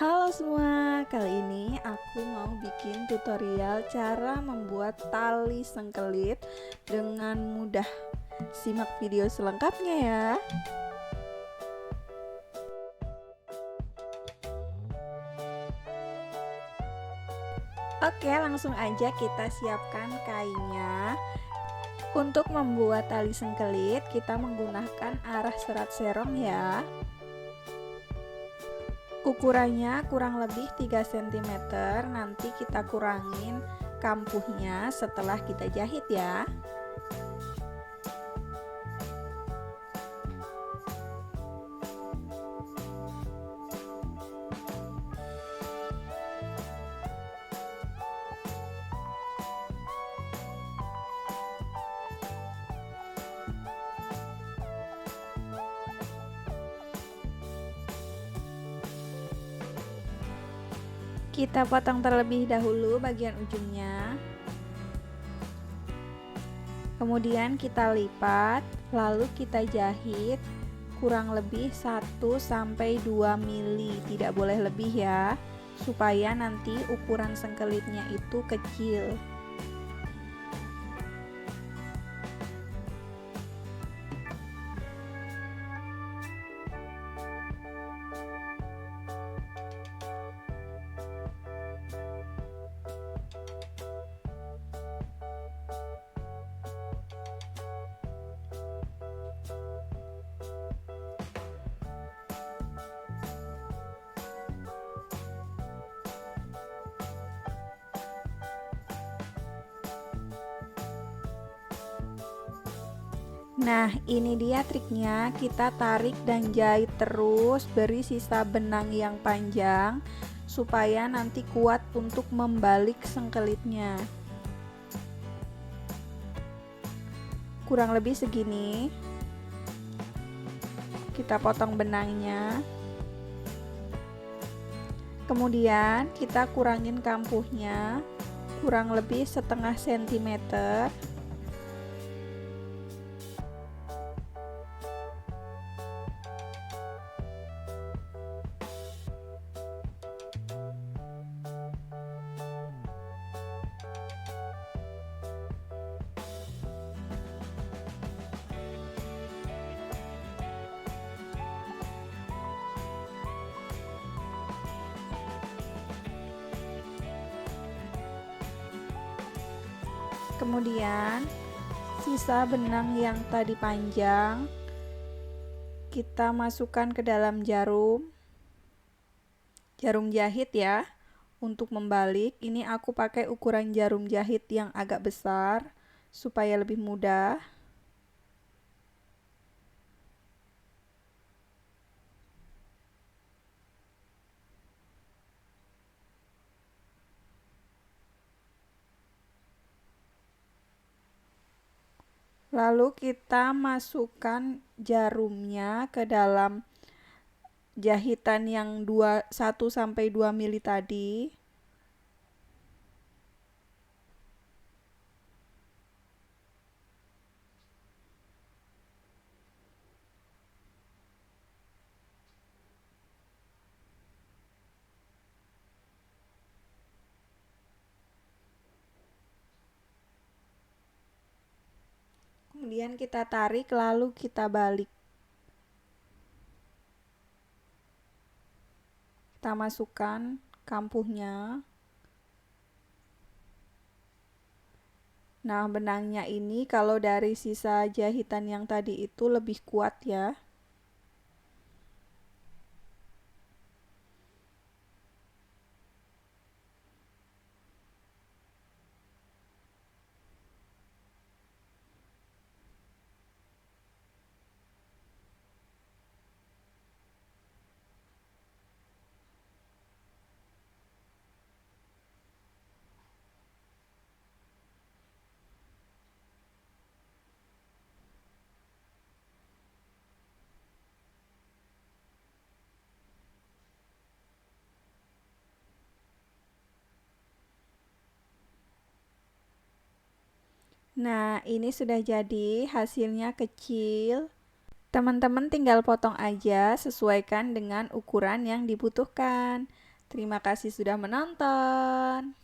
Halo semua, kali ini aku mau bikin tutorial cara membuat tali sengkelit dengan mudah. Simak video selengkapnya ya. Oke, langsung aja kita siapkan kainnya. Untuk membuat tali sengkelit, kita menggunakan arah serat serong ya. Ukurannya kurang lebih 3 cm, nanti kita kurangin kampuhnya setelah kita jahit ya. Kita potong terlebih dahulu bagian ujungnya. Kemudian kita lipat, lalu kita jahit kurang lebih 1-2 mili, tidak boleh lebih ya, supaya nanti ukuran sengkelitnya itu kecil. Nah, ini dia triknya, kita tarik dan jahit terus, beri sisa benang yang panjang supaya nanti kuat untuk membalik sengkelitnya. Kurang lebih segini. Kita potong benangnya. Kemudian kita kurangin kampuhnya kurang lebih 0,5 cm. Kemudian sisa benang yang tadi panjang kita masukkan ke dalam jarum jahit ya. Untuk membalik ini aku pakai ukuran jarum jahit yang agak besar supaya lebih mudah. Lalu kita masukkan jarumnya ke dalam jahitan yang 1-2 mili tadi. Kemudian kita tarik lalu kita balik. Kita masukkan kampuhnya. Nah, benangnya ini kalau dari sisa jahitan yang tadi itu lebih kuat ya. Nah, ini sudah jadi, hasilnya kecil. Teman-teman tinggal potong aja, sesuaikan dengan ukuran yang dibutuhkan. Terima kasih sudah menonton.